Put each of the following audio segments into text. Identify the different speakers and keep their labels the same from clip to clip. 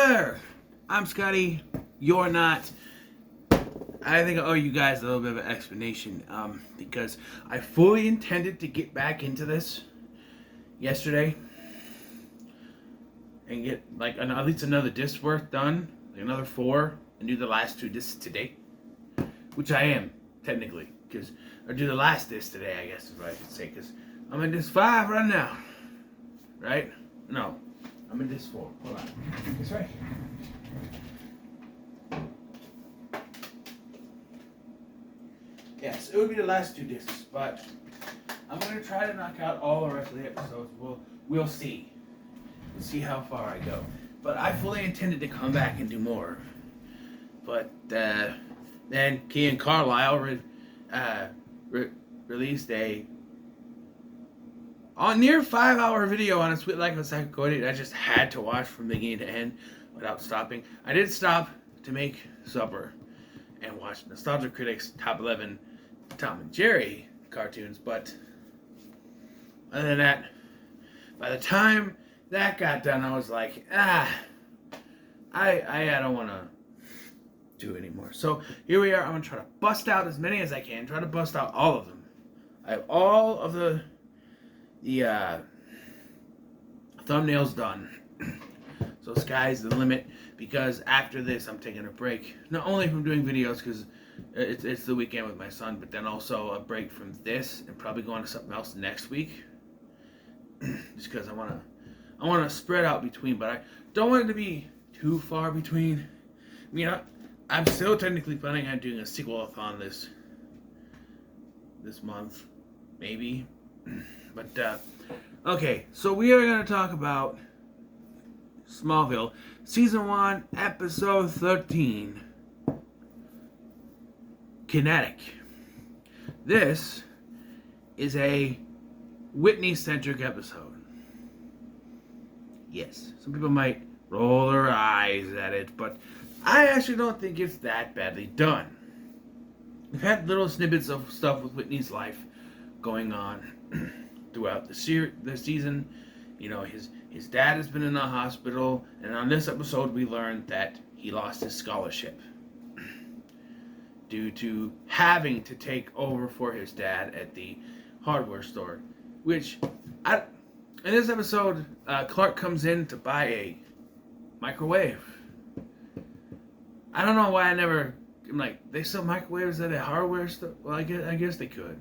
Speaker 1: there! I'm Scotty. You're not. I think I owe you guys a little bit of an explanation, because I fully intended to get back into this yesterday and get like at least another disc worth done, like another 4, and do the last 2 discs today, which I am technically, or do the last disc today, I guess is what I should say, because I'm in disc 5 right now, right? No, I'm in disc 4. Hold on, that's right. Yes, it would be the last 2 discs, but I'm going to try to knock out all the rest of the episodes. We'll see. We'll see how far I go. But I fully intended to come back and do more. But then Key and Carlisle released a near 5-hour video on a Sweet Life of Psychotic that I just had to watch from beginning to end without stopping. I did stop to make supper and watch Nostalgia Critic's Top 11 Tom and Jerry cartoons, but other than that, by the time that got done, I was like, I don't want to do it anymore. So here we are. I'm going to try to bust out as many as I can. Try to bust out all of them. I have all of the thumbnails done. So sky's the limit, because after this I'm taking a break. Not only from doing videos, because it's the weekend with my son, but then also a break from this and probably going to something else next week. Just because I want to spread out between, but I don't want it to be too far between. I mean, I'm still technically planning on doing a sequel-a-thon this month, maybe. But okay, so we are going to talk about Smallville, Season 1, Episode 13, Kinetic. This is a Whitney-centric episode. Yes, some people might roll their eyes at it, but I actually don't think it's that badly done. We've had little snippets of stuff with Whitney's life going on throughout the season. You know, his dad has been in the hospital, and on this episode we learned that he lost his scholarship due to having to take over for his dad at the hardware store. Which, in this episode, Clark comes in to buy a microwave. I don't know why I'm like, they sell microwaves at a hardware store? Well, I guess they could.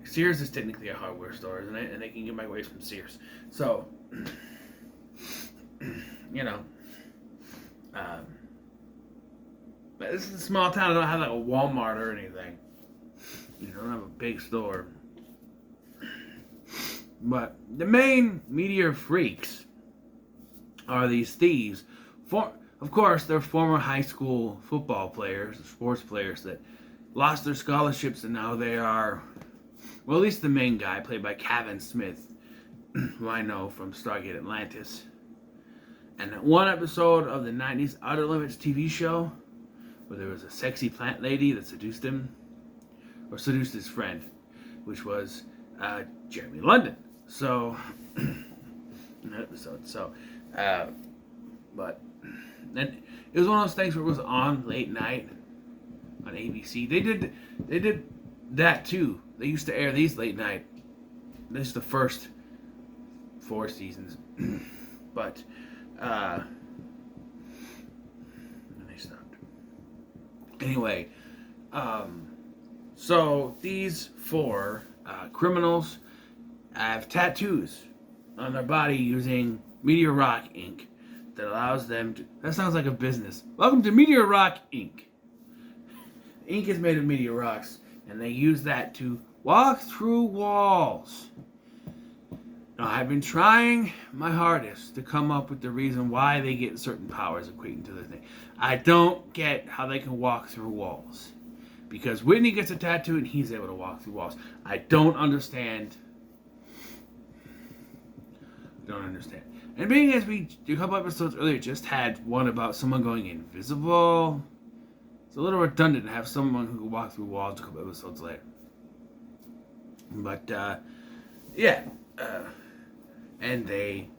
Speaker 1: Sears is technically a hardware store, isn't it? And they can get microwaves from Sears. So, you know. But this is a small town. I don't have like a Walmart or anything. You don't have a big store. But the main meteor freaks are these thieves. Of course, they're former high school football players, sports players that lost their scholarships, and now they are, well, at least the main guy, played by Kevin Smith, who I know from Stargate Atlantis. And one episode of the 90s Outer Limits TV show, where there was a sexy plant lady that seduced him, or seduced his friend, which was Jeremy London. So, in that episode. So, but then it was one of those things where it was on late night on ABC. They did that too. They used to air these late night. This is the first 4 seasons, but they stopped. Anyway, so these 4 criminals have tattoos on their body using Meteor Rock ink that allows them to... That sounds like a business. Welcome to Meteor Rock ink. The ink is made of meteor rocks, and they use that to walk through walls. Now, I've been trying my hardest to come up with the reason why they get certain powers equating to the thing. I don't get how they can walk through walls. Because Whitney gets a tattoo and he's able to walk through walls. I don't understand. And being as we, a couple episodes earlier, just had one about someone going invisible, it's a little redundant to have someone who can walk through walls a couple episodes later. But, yeah. And they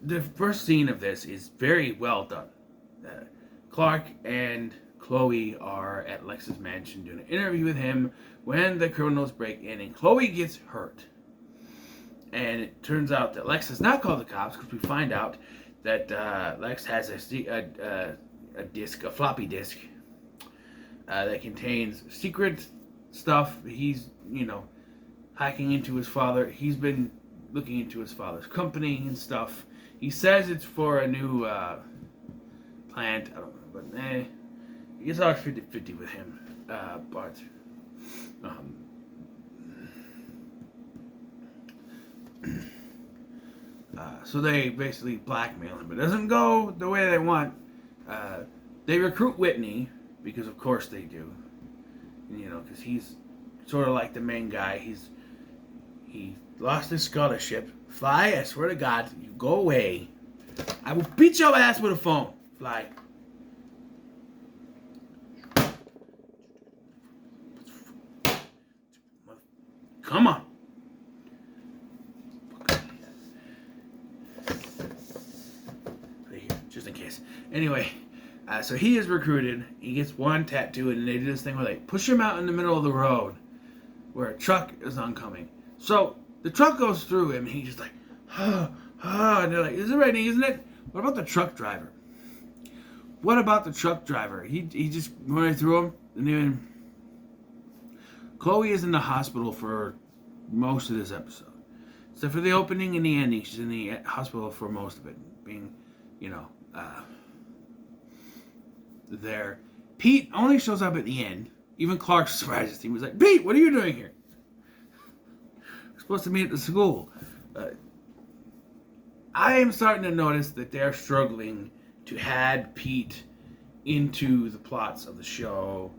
Speaker 1: the first scene of this is very well done. Clark and Chloe are at Lex's mansion doing an interview with him when the criminals break in, and Chloe gets hurt. And it turns out that Lex has not called the cops, because we find out that Lex has a floppy disk that contains secret stuff. He's, hacking into his father. He's been looking into his father's company and stuff. He says it's for a new plant. I don't know, but it's all 50-50 with him. So they basically blackmail him. It doesn't go the way they want. They recruit Whitney, because of course they do. Because he's sort of like the main guy. He lost his scholarship. Fly, I swear to God, you go away. I will beat your ass with a phone. Fly. Come on. Just in case. Anyway, so he is recruited. He gets one tattoo, and they do this thing where they push him out in the middle of the road where a truck is oncoming. So the truck goes through him, and he's just like, and they're like, is it raining, isn't it? What about the truck driver? What about the truck driver? He just went right through him, and even Chloe is in the hospital for most of this episode. Except for the opening and the ending, she's in the hospital for most of it, being, there. Pete only shows up at the end. Even Clark surprises him. He was like, Pete, what are you doing here? We're supposed to meet at the school. I am starting to notice that they're struggling to add Pete into the plots of the show.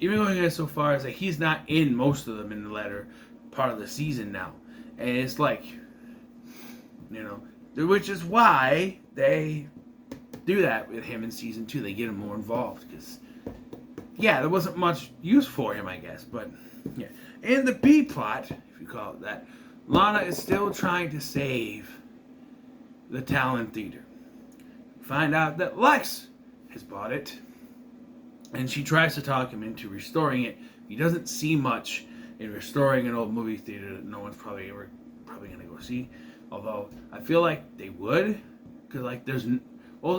Speaker 1: Even going so far as that he's not in most of them in the latter part of the season now. And it's like, which is why they do that with him in season 2. They get him more involved because, there wasn't much use for him, I guess. But, yeah. In the B plot, if you call it that, Lana is still trying to save the Talon Theater. Find out that Lex has bought it, and she tries to talk him into restoring it. He doesn't see much in restoring an old movie theater that no one's probably going to go see. Although, I feel like they would, because,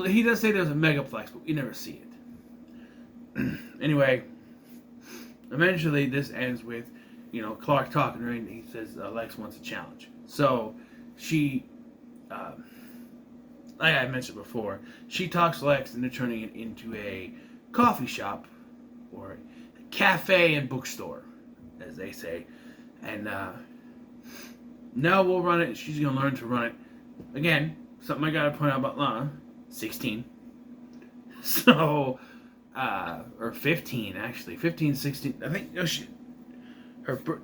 Speaker 1: he does say there's a megaplex, but we never see it. Anyway, eventually this ends with, Clark talking to her, and he says Lex wants a challenge. So, she, like I mentioned before, she talks Lex into turning it into a coffee shop, or a cafe and bookstore, as they say. And now we'll run it. She's going to learn to run it. Again, something I got to point out about Lana, 16. So, or 15, actually. 15, 16. I think,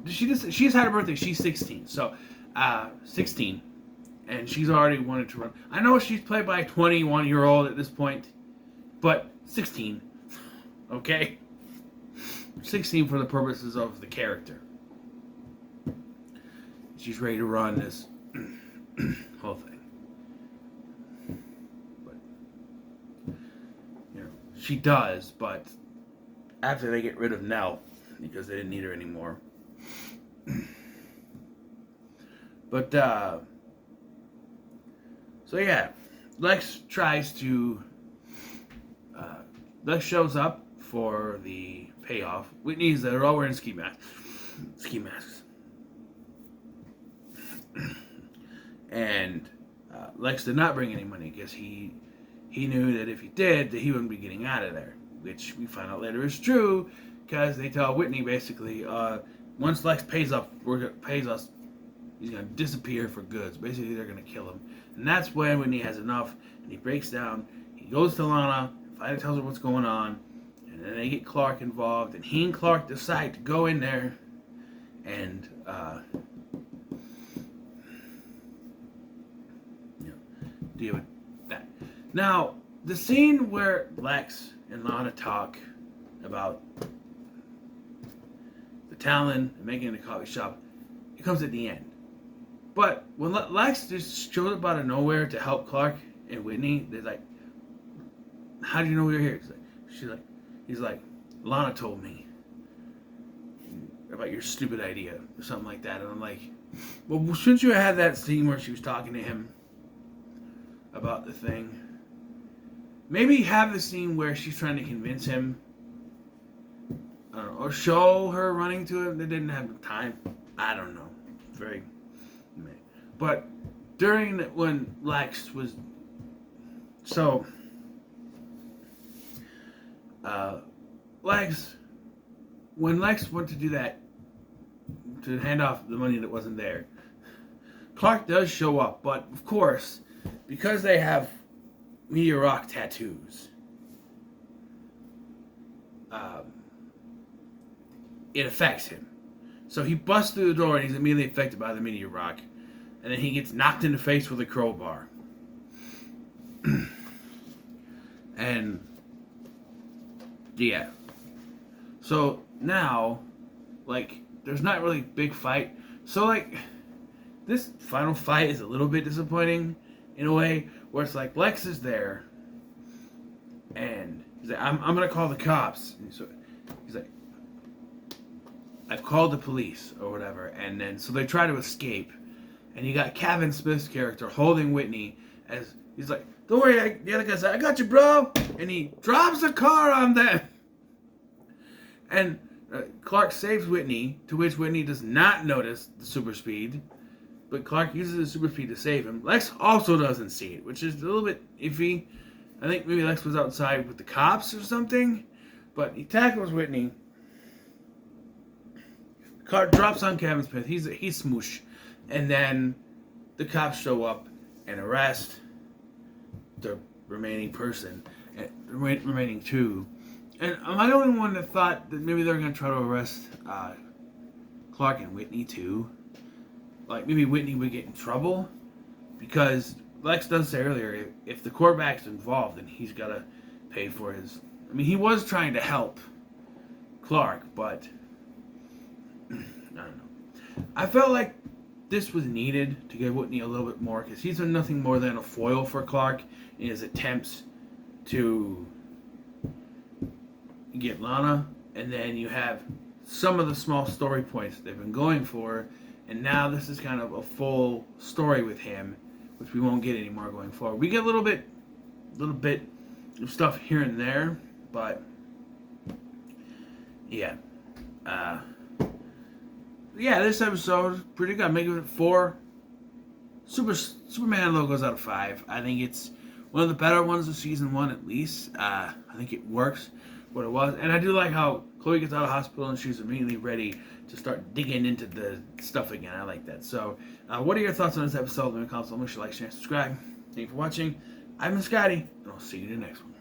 Speaker 1: she just had her birthday. She's 16. So, 16. And she's already wanted to run. I know she's played by a 21-year-old at this point, but 16. Okay? 16 for the purposes of the character. She's ready to run this whole thing. But, she does, but after they get rid of Nell, because they didn't need her anymore. But, so yeah, Lex tries to, Lex shows up for the payoff. Whitney's, they're all wearing ski masks. And Lex did not bring any money because he knew that if he did, that he wouldn't be getting out of there. Which we find out later is true, because they tell Whitney basically, once Lex pays us, he's going to disappear for good. Basically, they're going to kill him. And that's when Whitney has enough, and he breaks down. He goes to Lana, finally tells her what's going on, and then they get Clark involved, and he and Clark decide to go in there and deal with that. Now, the scene where Lex and Lana talk about the Talon and making it a coffee shop, it comes at the end. But when Lex just showed up out of nowhere to help Clark and Whitney, they're like, "How do you know we were here?" He's like, "Lana told me about your stupid idea," or something like that. And I'm like, well, shouldn't you have had that scene where she was talking to him about the thing? Maybe have the scene where she's trying to convince him, I don't know, or show her running to him. They didn't have time. I don't know. Very, but during when Lex was when Lex went to do that, to hand off the money that wasn't there, Clark does show up, but of course, because they have Meteor Rock tattoos, it affects him. So he busts through the door and he's immediately affected by the Meteor Rock, and then he gets knocked in the face with a crowbar. And yeah. So now, like, there's not really a big fight. So, like, this final fight is a little bit disappointing in a way, where it's like Lex is there, and he's like, I'm gonna call the cops. And so he's like, I've called the police or whatever, and then so they try to escape, and you got Kevin Smith's character holding Whitney as he's like, "Don't worry," the other guy's like, "I got you, bro," and he drops a car on them, and Clark saves Whitney, to which Whitney does not notice the super speed, but Clark uses the super speed to save him. Lex also doesn't see it, which is a little bit iffy. I think maybe Lex was outside with the cops or something, but he tackles Whitney. Clark drops on Kevin Smith. He's smoosh, and then the cops show up and arrest the remaining person, remaining two. And am I the only one that thought that maybe they're going to try to arrest Clark and Whitney too? Like, maybe Whitney would get in trouble? Because Lex does say earlier, if the quarterback's involved, then he's got to pay for his... I mean, he was trying to help Clark, but... I don't know. I felt like this was needed to give Whitney a little bit more, because he's nothing more than a foil for Clark in his attempts to get Lana, and then you have some of the small story points they've been going for, and now this is kind of a full story with him, which we won't get anymore going forward. We get a little bit of stuff here and there, but yeah. This episode pretty good. I'm making it 4 Superman logos out of 5. I think it's one of the better ones of season 1 at least. I think it works what it was, and I do like how Chloe gets out of the hospital and she's immediately ready to start digging into the stuff again. I like that. So, what are your thoughts on this episode? Let me comment. Make sure you like, share, and subscribe. Thank you for watching. I've been Scotty, and I'll see you in the next one.